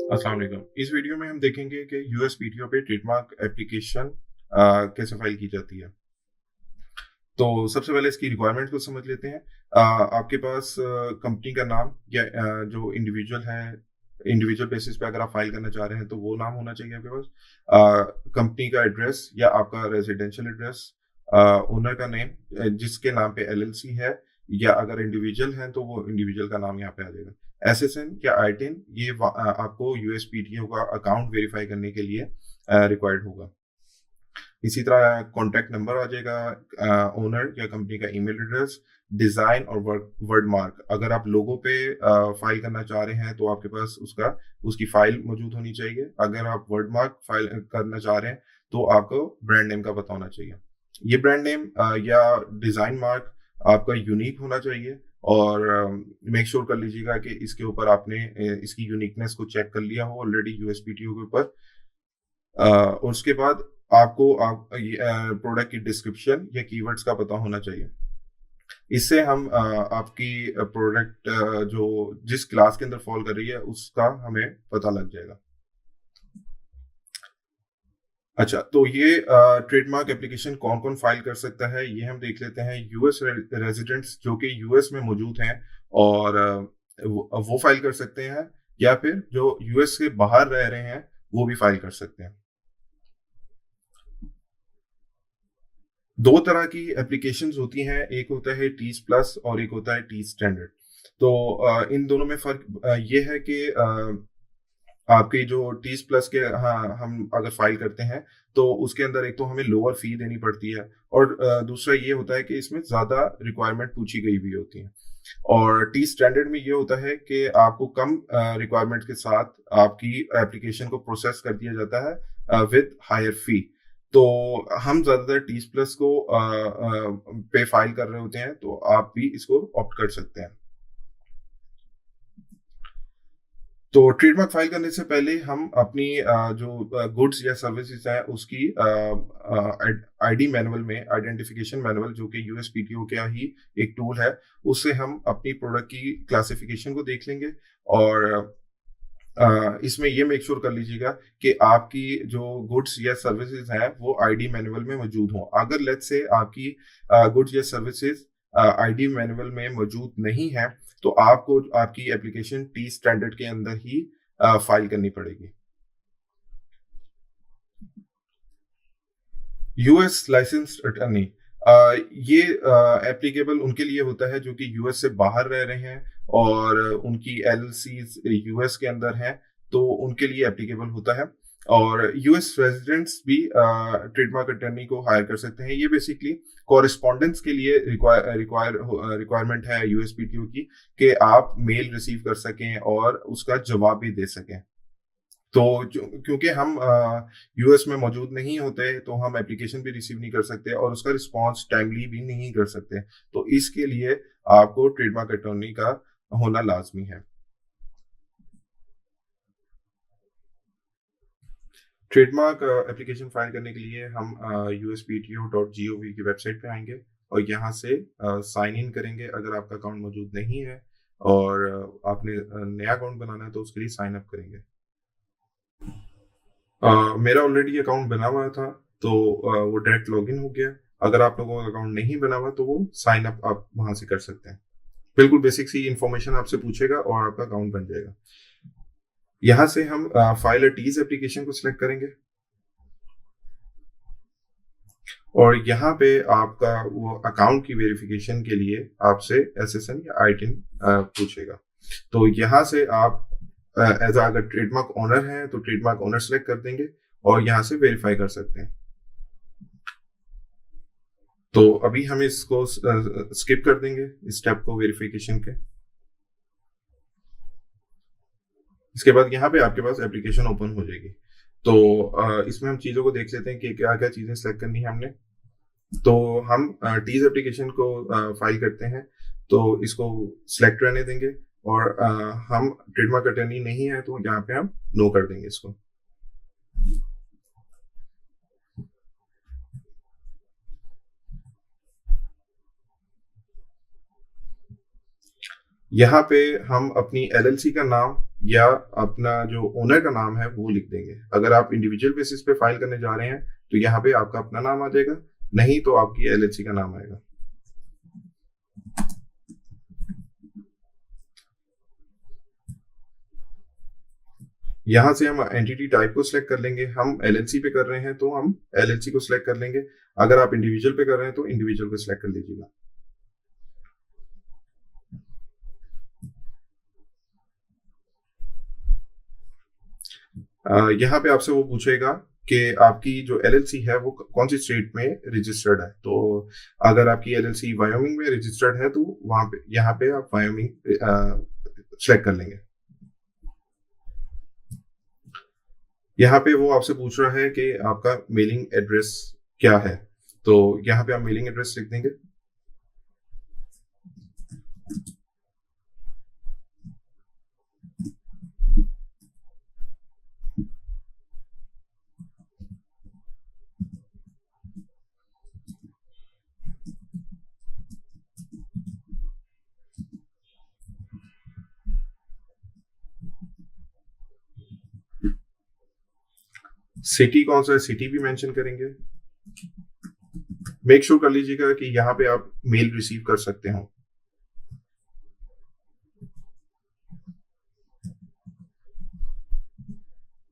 अस्सलाम वालेकुम। इस वीडियो में हम देखेंगे कि यूएसपीटीओ पे ट्रेडमार्क एप्लीकेशन कैसे फाइल की जाती है। तो सबसे पहले इसकी रिक्वायरमेंट को समझ लेते हैं। आपके पास कंपनी का नाम या जो इंडिविजुअल है, इंडिविजुअल बेसिस पे अगर आप फाइल करना चाह रहे हैं तो वो नाम होना चाहिए आपके पास। कंपनी का एड्रेस या आपका रेजिडेंशियल एड्रेस, ओनर का नेम जिसके नाम पे एलएलसी है, या अगर इंडिविजुअल है तो वो इंडिविजुअल का नाम यहाँ पे आ जाएगा। एसएसएन या आईटिन ये आपको यूएसपीटीओ का अकाउंट वेरीफाई करने के लिए रिक्वायर्ड होगा। इसी तरह कॉन्टैक्ट नंबर आ जाएगा, ओनर या कंपनी का ईमेल एड्रेस, डिजाइन और वर्ड मार्क। अगर आप लोगो पे फाइल करना चाह रहे हैं तो आपके पास उसकी फाइल मौजूद होनी चाहिए। अगर आप वर्ड मार्क फाइल करना चाह रहे हैं तो आपको ब्रांड नेम का पता होना चाहिए। ये ब्रांड नेम या डिजाइन मार्क आपका यूनिक होना चाहिए, और मेक श्योर कर लीजिएगा कि इसके ऊपर आपने इसकी यूनिकनेस को चेक कर लिया हो ऑलरेडी यूएसपीटीओ के ऊपर। और उसके बाद आपको प्रोडक्ट की डिस्क्रिप्शन या कीवर्ड्स का पता होना चाहिए। इससे हम आपकी प्रोडक्ट जो जिस क्लास के अंदर फॉल कर रही है उसका हमें पता लग जाएगा। अच्छा, तो ये ट्रेडमार्क एप्लीकेशन कौन कौन फाइल कर सकता है ये हम देख लेते हैं। यूएस रेजिडेंट्स जो कि यूएस में मौजूद हैं और वो फाइल कर सकते हैं, या फिर जो यूएस के बाहर रह रहे हैं वो भी फाइल कर सकते हैं। दो तरह की एप्लीकेशंस होती हैं, एक होता है टीज प्लस और एक होता है टीज स्टैंडर्ड। तो इन दोनों में फर्क ये है कि आपकी जो टीज प्लस के, हाँ, हम अगर फाइल करते हैं तो उसके अंदर एक तो हमें लोअर फी देनी पड़ती है, और दूसरा ये होता है कि इसमें ज्यादा रिक्वायरमेंट पूछी गई हुई होती है। और टी स्टैंडर्ड में ये होता है कि आपको कम रिक्वायरमेंट के साथ आपकी एप्लीकेशन को प्रोसेस कर दिया जाता है विद हायर फी। तो हम ज्यादातर टी प्लस को पे फाइल कर रहे होते हैं, तो आप भी इसको ऑप्ट कर सकते हैं। तो ट्रेडमार्क फाइल करने से पहले हम अपनी जो गुड्स या सर्विसेज है उसकी आईडी मैनुअल में, आइडेंटिफिकेशन मैनुअल जो कि यूएसपीटीओ का ही एक टूल है, उससे हम अपनी प्रोडक्ट की क्लासिफिकेशन को देख लेंगे। और इसमें ये मेक श्योर कर लीजिएगा कि आपकी जो गुड्स या सर्विसेज है वो आईडी मैनुअल में मौजूद हो। अगर लेट्स से आपकी गुड्स या सर्विसेज आईडी मैनुअल में मौजूद नहीं है तो आपको आपकी एप्लीकेशन टी स्टैंडर्ड के अंदर ही फाइल करनी पड़ेगी। यूएस लाइसेंस्ड अटर्नी, ये एप्लीकेबल उनके लिए होता है जो कि यूएस से बाहर रह रहे हैं और उनकी एलएलसीज यूएस के अंदर हैं, तो उनके लिए एप्लीकेबल होता है। और यूएस रेजिडेंट्स भी ट्रेडमार्क अटर्नी को हायर कर सकते हैं। ये बेसिकली कॉरेस्पॉन्डेंस के लिए रिक्वायरमेंट है यूएसपीटीओ की, कि आप मेल रिसीव कर सकें और उसका जवाब भी दे सकें। तो क्योंकि हम यूएस में मौजूद नहीं होते तो हम एप्लीकेशन भी रिसीव नहीं कर सकते और उसका रिस्पांस टाइमली भी नहीं कर सकते। तो इसके लिए आपको ट्रेडमार्क अटॉर्नी का होना लाजमी है। ट्रेडमार्क एप्लीकेशन फाइल करने के लिए हम uspto.gov की वेबसाइट पे आएंगे और यहाँ से साइन इन करेंगे अगर आपका अकाउंट मौजूद नहीं है, और आपने नया अकाउंट बनाना है तो उसके लिए साइन अप करेंगे। मेरा ऑलरेडी अकाउंट बना हुआ था तो वो डायरेक्ट लॉगिन हो गया। अगर आप लोगों का अकाउंट नहीं बना हुआ तो वो साइन अप आप वहां से कर सकते हैं। बिल्कुल बेसिक सी इंफॉर्मेशन आपसे पूछेगा और आपका अकाउंट बन जाएगा। यहाँ से हम फाइल टीज एप्लीकेशन को सिलेक्ट करेंगे और यहाँ पे आपका वो अकाउंट की वेरिफिकेशन के लिए आपसे एसएसएन या आईटिन पूछेगा। तो यहाँ से आप एज अगर ट्रेडमार्क ओनर है तो ट्रेडमार्क ओनर सेलेक्ट कर देंगे और यहाँ से वेरीफाई कर सकते हैं। तो अभी हम इसको स्किप कर देंगे इस स्टेप को वेरिफिकेशन के। इसके बाद यहाँ पे आपके पास एप्लीकेशन ओपन हो जाएगी। तो इसमें हम चीजों को देख लेते हैं कि क्या क्या चीजें सेलेक्ट करनी है हमने। तो हम टीज एप्लीकेशन को फाइल करते हैं, तो इसको सिलेक्ट रहने देंगे, और हम ट्रेडमार्क अटर्नी नहीं है तो यहाँ पे हम नो कर देंगे इसको। यहाँ पे हम अपनी एलएलसी का नाम या अपना जो ओनर का नाम है वो लिख देंगे। अगर आप इंडिविजुअल बेसिस पे फाइल करने जा रहे हैं तो यहाँ पे आपका अपना नाम आ जाएगा, नहीं तो आपकी एलएलसी का नाम आएगा। यहाँ से हम एंटिटी टाइप को सिलेक्ट कर लेंगे। हम एलएलसी पे कर रहे हैं तो हम एलएलसी को सिलेक्ट कर लेंगे। अगर आप इंडिविजुअल पे कर रहे हैं तो इंडिविजुअल को सिलेक्ट कर लीजिएगा। यहाँ पे आपसे वो पूछेगा कि आपकी जो एलएलसी है वो कौन सी स्टेट में रजिस्टर्ड है। तो अगर आपकी एलएलसी वायोमिंग में रजिस्टर्ड है तो वहां पे यहाँ पे आप वायोमिंग सिलेक्ट कर लेंगे। यहाँ पे वो आपसे पूछ रहा है कि आपका मेलिंग एड्रेस क्या है, तो यहाँ पे आप मेलिंग एड्रेस लिख देंगे। सिटी कौन सा है, सिटी भी मेंशन करेंगे। मेक श्योर कर लीजिएगा कि यहाँ पे आप मेल रिसीव कर सकते हो।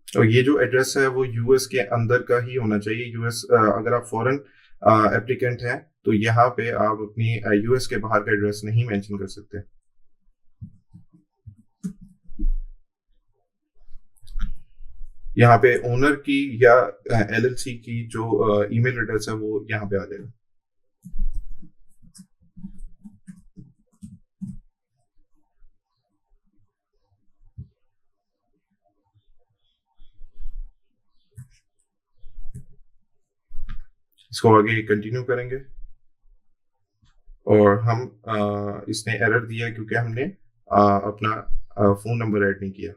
और ये जो एड्रेस है वो यूएस के अंदर का ही होना चाहिए। यूएस अगर आप फॉरेन एप्लीकेंट हैं तो यहाँ पे आप अपनी यूएस के बाहर का एड्रेस नहीं मेंशन कर सकते। यहाँ पे ओनर की या एलएलसी की जो ईमेल एड्रेस है वो यहाँ पे आ जाएगा। इसको आगे कंटिन्यू करेंगे और हम इसने एरर दिया क्योंकि हमने अपना फोन नंबर ऐड नहीं किया।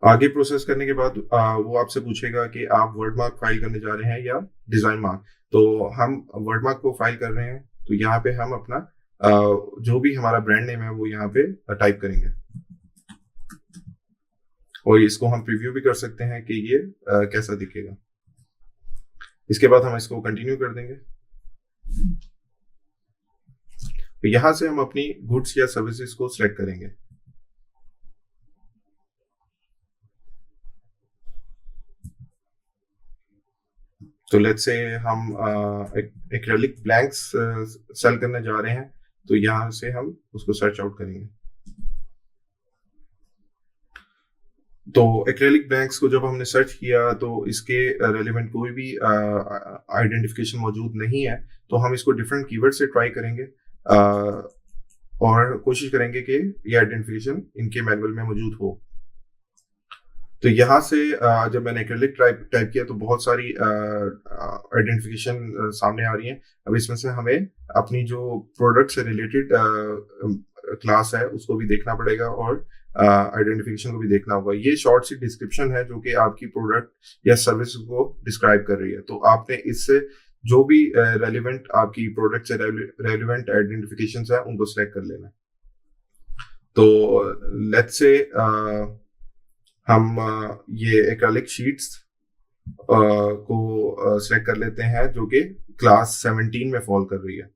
आगे प्रोसेस करने के बाद वो आपसे पूछेगा कि आप वर्ड मार्क फाइल करने जा रहे हैं या डिजाइन मार्क। तो हम वर्ड मार्क को फाइल कर रहे हैं तो यहाँ पे हम अपना जो भी हमारा ब्रांड नेम है वो यहाँ पे टाइप करेंगे और इसको हम प्रीव्यू भी कर सकते हैं कि ये कैसा दिखेगा। इसके बाद हम इसको कंटिन्यू कर देंगे। तो यहाँ से हम अपनी गुड्स या सर्विसेज को सिलेक्ट करेंगे। तो लेट्स से हम एक्रेलिक ब्लैंक्स सेल करने जा रहे हैं तो यहाँ से हम उसको सर्च आउट करेंगे। तो एक्रेलिक ब्लैंक्स को जब हमने सर्च किया तो इसके रेलिवेंट कोई भी आइडेंटिफिकेशन मौजूद नहीं है, तो हम इसको डिफरेंट कीवर्ड से ट्राई करेंगे और कोशिश करेंगे कि ये आइडेंटिफिकेशन इनके मैनुअल में मौजूद हो। तो यहाँ से जब मैंने एक्रेलिक टाइप किया तो बहुत सारी आइडेंटिफिकेशन सामने आ रही हैं। अब इसमें से हमें अपनी जो प्रोडक्ट से रिलेटेड क्लास है उसको भी देखना पड़ेगा और आइडेंटिफिकेशन को भी देखना होगा। ये शॉर्ट सी डिस्क्रिप्शन है जो कि आपकी प्रोडक्ट या सर्विस को डिस्क्राइब कर रही है। तो आपने इससे जो भी रेलिवेंट आपकी प्रोडक्ट से रेलिवेंट आइडेंटिफिकेशन है उनको सिलेक्ट कर लेना। तो लेट्स से हम ये एक्रेलिक शीट्स को सिलेक्ट कर लेते हैं जो कि क्लास 17 में फॉल कर रही है।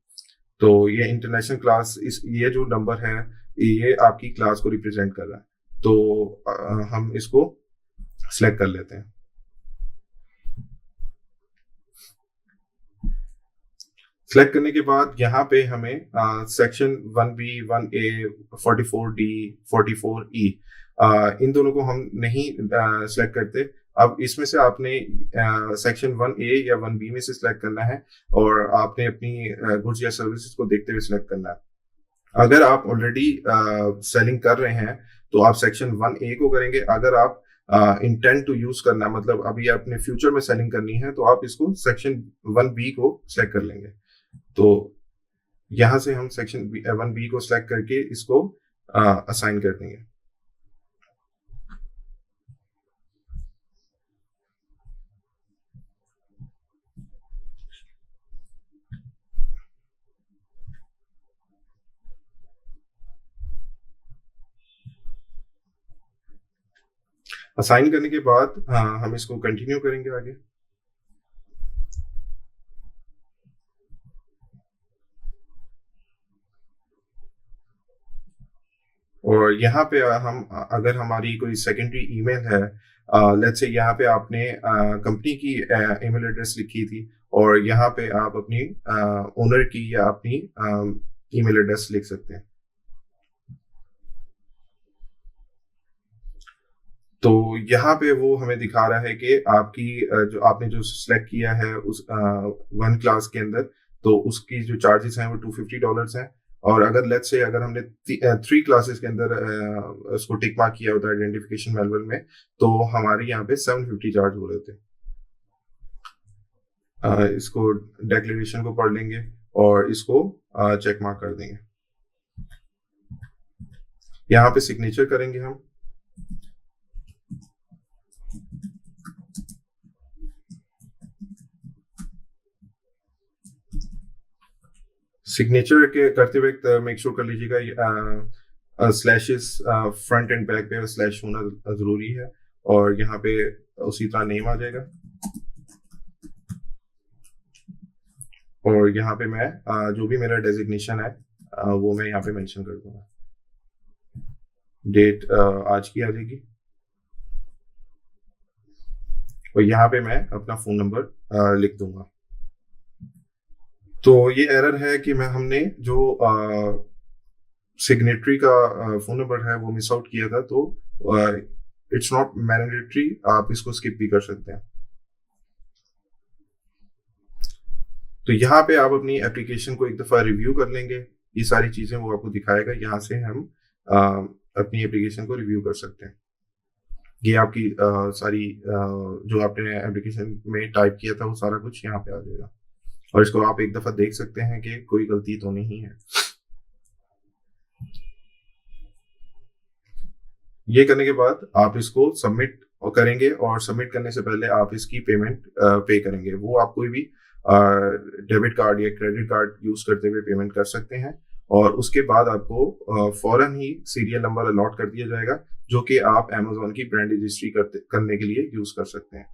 तो ये इंटरनेशनल क्लास ये जो नंबर है ये आपकी क्लास को रिप्रेजेंट कर रहा है। तो हम इसको सिलेक्ट कर लेते हैं। सिलेक्ट करने के बाद यहाँ पे हमें section 1B, 1A, 44D, 44E इन दोनों को हम नहीं सिलेक्ट करते। अब इसमें से आपने सेक्शन 1A या 1B में से सिलेक्ट करना है और आपने अपनी गुड्स या सर्विसेज को देखते हुए सिलेक्ट करना है। अगर आप ऑलरेडी सेलिंग कर रहे हैं तो आप सेक्शन 1A को करेंगे। अगर आप इंटेंट टू यूज करना मतलब अभी आपने फ्यूचर में सेलिंग करनी है तो आप इसको सेक्शन 1B को सिलेक्ट कर लेंगे। तो यहाँ से हम सेक्शन 1B को सिलेक्ट करके इसको असाइन कर देंगे। असाइन करने के बाद हम इसको कंटिन्यू करेंगे आगे। और यहाँ पे हम अगर हमारी कोई सेकेंडरी ईमेल है, लेट्स से यहाँ पे आपने कंपनी की ईमेल एड्रेस लिखी थी और यहाँ पे आप अपनी ओनर की या अपनी ईमेल एड्रेस लिख सकते हैं। तो यहाँ पे वो हमें दिखा रहा है कि आपकी जो आपने जो सिलेक्ट किया है उस 1 क्लास के अंदर, तो उसकी जो चार्जेस हैं वो $250 हैं। और अगर लेट्स से अगर हमने 3 क्लासेस के अंदर उसको टिक मार्क किया होता है आइडेंटिफिकेशन मैनुअल में, तो हमारे यहाँ पे 750 चार्ज हो रहे थे। इसको डेक्लेरेशन को पढ़ लेंगे और इसको चेक मार्क कर देंगे। यहाँ पे सिग्नेचर करेंगे हम। सिग्नेचर के करते वक्त मेक श्योर कर लीजिएगा स्लैशेस फ्रंट एंड बैक पे स्लैश होना जरूरी है, और यहाँ पे उसी तरह नेम आ जाएगा। और यहाँ पे मैं जो भी मेरा डेजिग्नेशन है वो मैं यहाँ पे मेंशन कर दूंगा। डेट आज की आ जाएगी, और यहाँ पे मैं अपना फोन नंबर लिख दूंगा। तो ये एरर है कि हमने जो सिग्नेटरी का फोन नंबर है वो मिस आउट किया था, तो इट्स नॉट मैंडेटरी, आप इसको स्किप भी कर सकते हैं। तो यहाँ पे आप अपनी एप्लीकेशन को एक दफा रिव्यू कर लेंगे, ये सारी चीजें वो आपको दिखाएगा। यहाँ से हम अपनी एप्लीकेशन को रिव्यू कर सकते हैं। ये आपकी सारी जो आपने एप्लीकेशन में टाइप किया था वो सारा कुछ यहाँ पे आ जाएगा, और इसको आप एक दफा देख सकते हैं कि कोई गलती तो नहीं है। ये करने के बाद आप इसको सबमिट करेंगे, और सबमिट करने से पहले आप इसकी पेमेंट पे करेंगे। वो आप कोई भी डेबिट कार्ड या क्रेडिट कार्ड यूज करते हुए पेमेंट कर सकते हैं, और उसके बाद आपको फौरन ही सीरियल नंबर अलॉट कर दिया जाएगा, जो कि आप Amazon की ब्रांड रजिस्ट्री करने के लिए यूज कर सकते हैं।